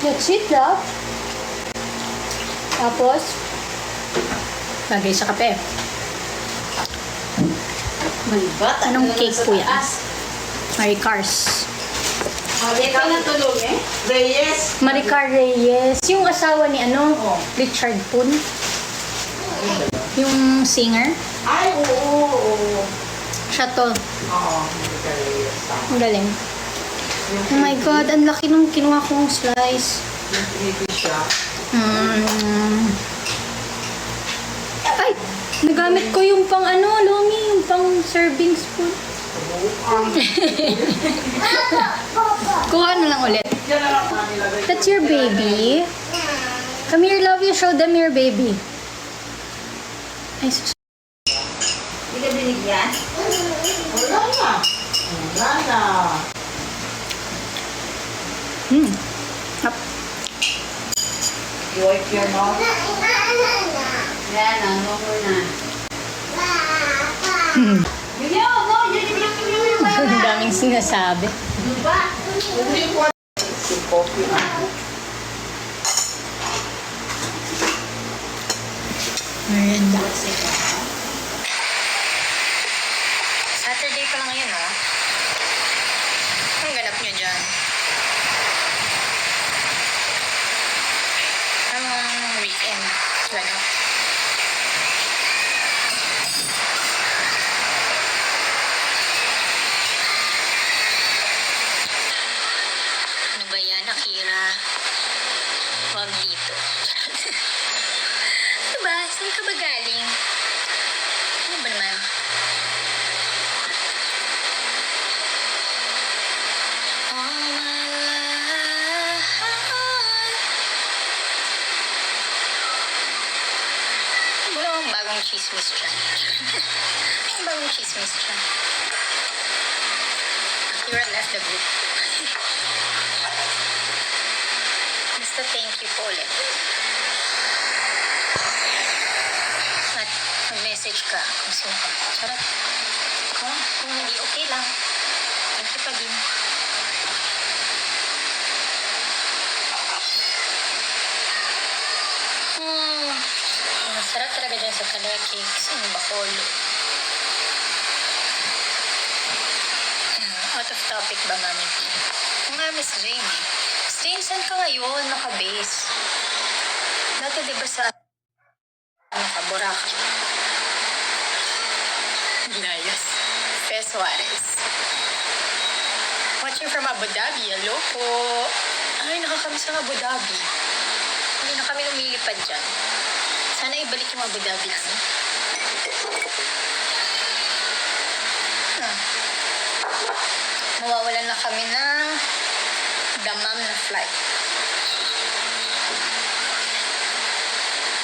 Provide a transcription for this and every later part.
That's it, love. Tapos, lagay sa kape. Malibat. Anong cake po yan? Maricars. Ikaw natulog eh? Reyes. Maricar Reyes. Yung asawa ni Richard Poon. Yung singer. Ay, oo. Siya to. Oo, Reyes. Ang galing. Oh my God, ang laki nung kinuha kong slice. Hindi siya. Ay! Nagamit ko yung pang Lomi, yung pang serving spoon. Kuha na lang ulit. That's your baby. Come here, love you. Show them your baby. Ay, sus. Hindi ka binigyan? Wala na. Wala na. Up. You wipe your mouth? Yan, ano mo na. Ang daming sinasabi. Diba? Si coffee na. Merienda. Saturday pa lang ngayon, ha? Anong ganap nyo dyan? Anong weekend? Ganap? Ano ba yan, Akira? Huwag dito. Diba? Saan ka ba galing? Ano ba naman? Wala akong bagong chismis dyan. Ang bagong chismis dyan. Akira left the group. Basta thank you po ulit. At mag-message ka kung sino ka. Charot. Kung hindi okay lang. Thank you pa din. Masarap talaga dyan sa color cakes. Ang bakol. Out of topic ba, Mami? Nga, Miss Jane. Miss Jane, saan ka ngayon? Naka-base. Dati diba sa Boracay? Ginayas. Fes Juarez. Watching from Abu Dhabi. Hello po. Ay, nakakamiss ang Abu Dhabi. Hindi na kami lumilipad dyan. Sana ibalik yung Abu Dhabi namin. Mawawalan na kami ng Dammam na flight.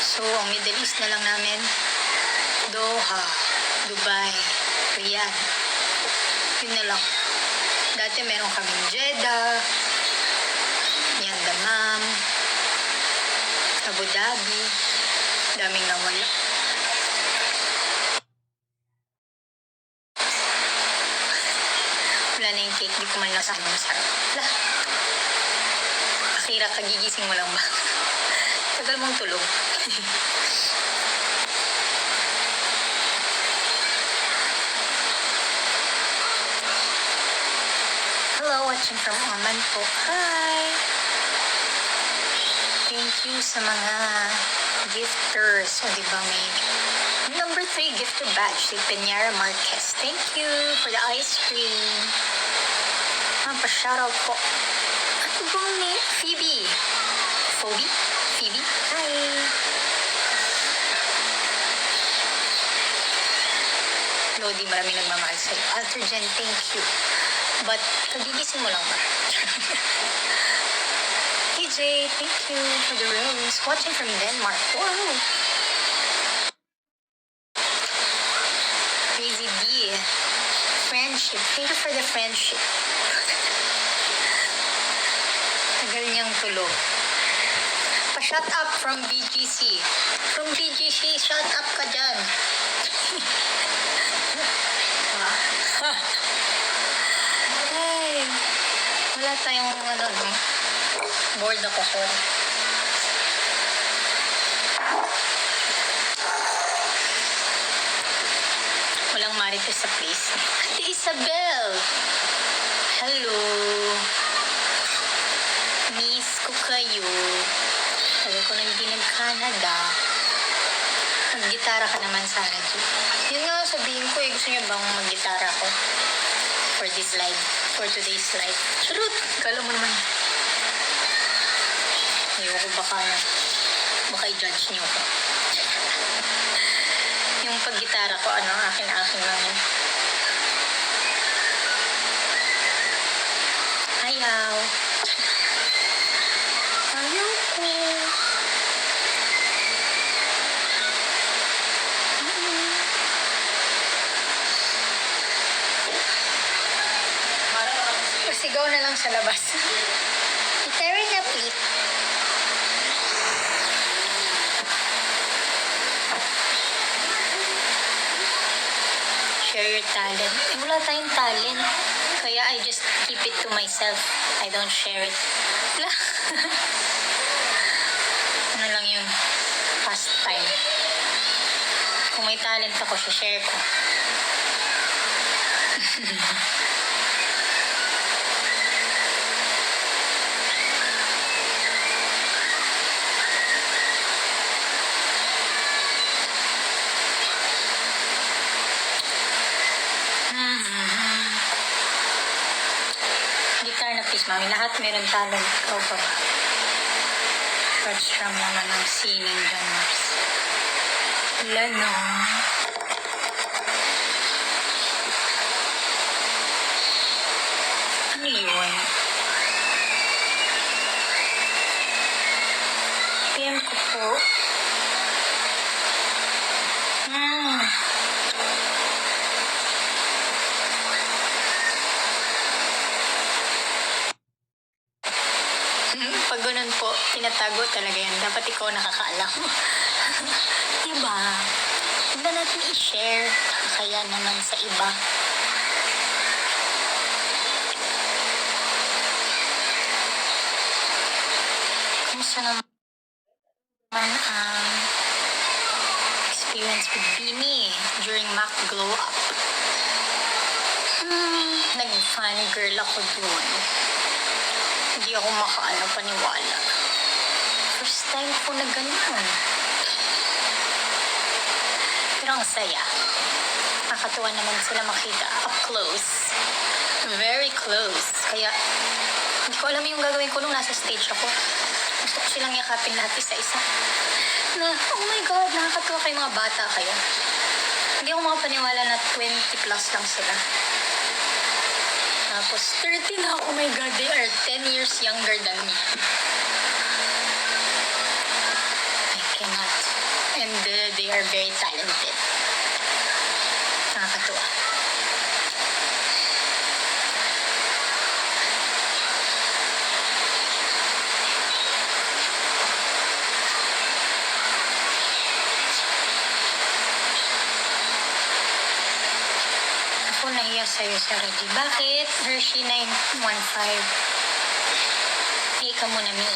So, ang Middle East na lang namin, Doha, Dubai, Riyadh. Yun na lang. Dati meron kaming Jeddah, yan Dammam, Abu Dhabi, daming nawala. Wala na yung cake, di ko man nasahan masarap. Wala. Akira, kagigising mo lang ba? Tagal mong tulog. Hello, watching from Oman po. Hi! Thank you sa mga gifters. O, diba may number 3 gifter badge si Peñara Marquez. Thank you for the ice cream. Pa-shoutout po. Ano bang ni Phoebe? Phoebe? Phoebe? Hi! Lodi, marami nagmamahal sa'yo. Altergen, thank you. But, kagigising mo lang ba? TJ, thank you for the rose. Watching from Denmark. Wow! Crazy B. Friendship. Thank you for the friendship. Tagal niyang tulog. Pa-shut up from BGC. From BGC, shut up ka dyan. Ay. Wala tayong no? Bored ako, sorry. Walang marites sa place. Ate Isabel! Hello! Miss ko kayo. Sabi ko na hindi nag-Canada. Mag-gitara ka naman, Sarah G. Yun nga, sabihin ko eh. Gusto niyo bang mag-gitara ko? For this live. For today's live. Charot! Kala mo naman. Ayoko baka i-judge niyo ko. Yung pag-gitara ko, akin lang yun. Ayaw. Ayaw ko. Sigaw na lang sa labas. Itara na, please. Share your talent. Wala tayong talent. Kaya I just keep it to myself. I don't share it. Wala. Ano lang yun? Pastime. Kung may talent ako, share ko. Mami, lahat meron talent. Ikaw pa ba? Short strum naman ang singing dyan, Mars. Wala no. Ano yun? PM ko po. Pag ganun po, tinatago talaga yan. Dapat ikaw nakakaalam. Diba? Huwag na natin i-share. Kaya naman sa iba. Kumusta naman ang experience with Bini during Mac Glow Up? Nag-fan girl ako doon. Hindi ako paniwala. First time ko na ganun. Pero ang saya. Nakakatuwa naman sila makita up close. Very close. Kaya, hindi ko alam yung gagawin ko nung nasa stage ako. Gusto ko silang yakapin lahat isa-isa. Na, oh my God, nakakatuwa kayo mga bata kayo. Hindi ako makapaniwala na 20 plus lang sila. Tapos 30 na, oh my God, they are 10 years younger than me. I cannot. And they are very talented. Nakakatuwa. Nahiya sa'yo, Sarah G. Bakit? Hershey 915. Hey ka muna, Mi.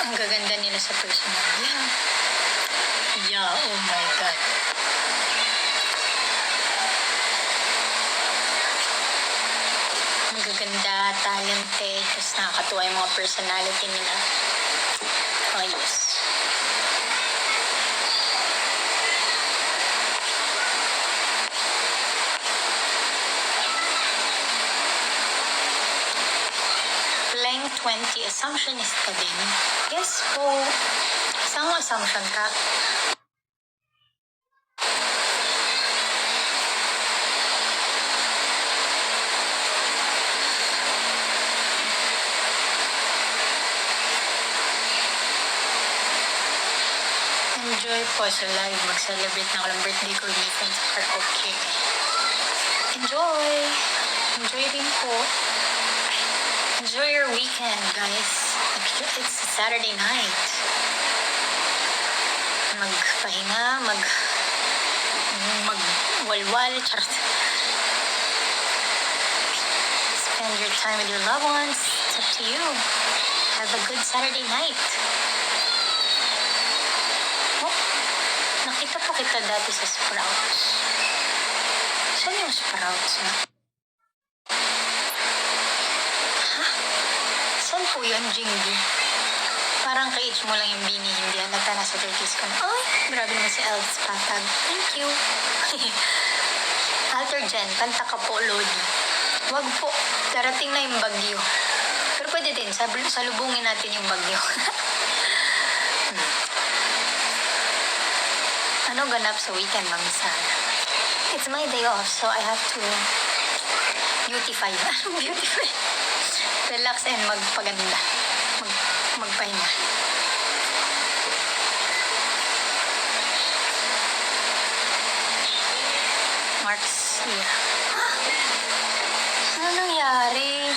Ang gaganda nila sa personal. Yeah, oh my God. Magaganda, talented, tapos nakakatuwa yung mga personality nila. Ayos. Blank 20, assumptionist ka din? Yes po. Isang assumption ka? Enjoy po sa live. Mag-celebrate na ako ng birthday ko with my friends sa karaoke. Enjoy! Enjoy din po. Enjoy your weekend, guys. It's Saturday night. Magpahinga, magwalwal, charot. Spend your time with your loved ones. It's up to you. Have a good Saturday night. Oh, nakita po kita dati sa Sprouts. Saan yung Sprouts na? Ha? Saan po yun, Jingy? Parang ka-age mo lang yung bini, hindi halata na sa 30s ka na. Ay, grabe naman si Elvis Patag. Thank you. Alter Jen, kanta ka po, Lodi. Wag po, darating na yung bagyo. Pero pwede din, salubungin natin yung bagyo. Ano ganap sa weekend, Mami Sara? It's my day off, so I have to beautify. Beautify. Relax and magpaganda. Magpahinga. Mark's here. Ano nangyari?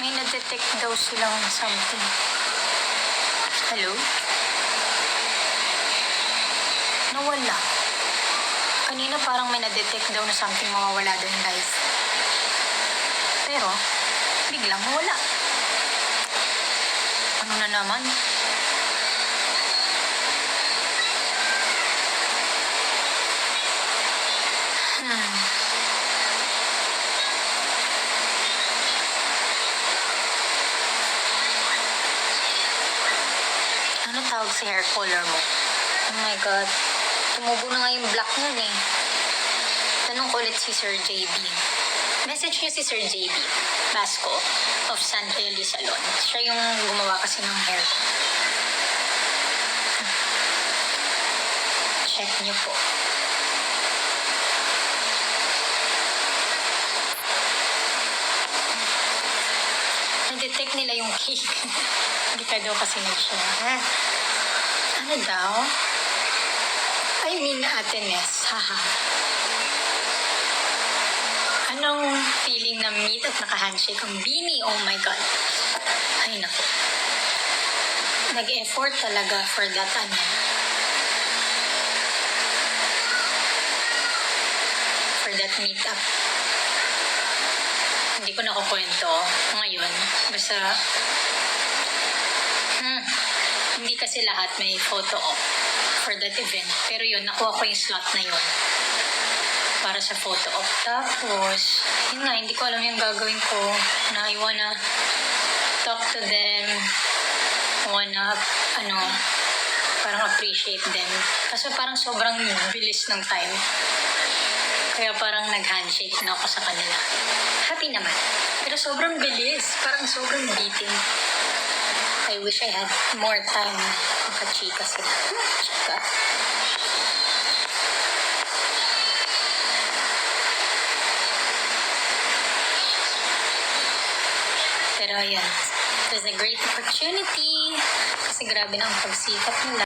May na-detect daw silang something. Hello? Nawala. Kanina parang may na-detect daw na something mawawala doon live. Pero, biglang mawala. Ano na naman? Ano tawag sa hair color mo? Oh my God. Tumubo na nga yung black niyan eh. Tanong ko ulit si Sir JB. Message niyo si Sir JB Basco of San Feli Salon. Siya yung gumawa kasi ng hair ko. Check niyo po. Na-detect nila yung cake. Hindi ka daw kasi nag-share. Ano daw? I mean, Ate Ness. Haha. Anong feeling na meet at naka-handshake ang Bini? Oh my God. Ay, naku. Nag-effort talaga for that, for that meetup. Hindi ko nakukwento ngayon. Basta, hindi kasi lahat may photo op for that event. Pero yun, nakuha ko yung slot na yun para sa photo op. Tapos, yun nga, hindi ko alam yung gagawin ko na I wanna talk to them, wanna, parang appreciate them. Kasi parang sobrang bilis ng time. Kaya parang nag-handshake na ako sa kanila. Happy naman. Pero sobrang bilis. Parang sobrang beating. I wish I had more time makachika sila. Chika. Pero ayan, it was a great opportunity kasi grabe na ang pagsikap nila.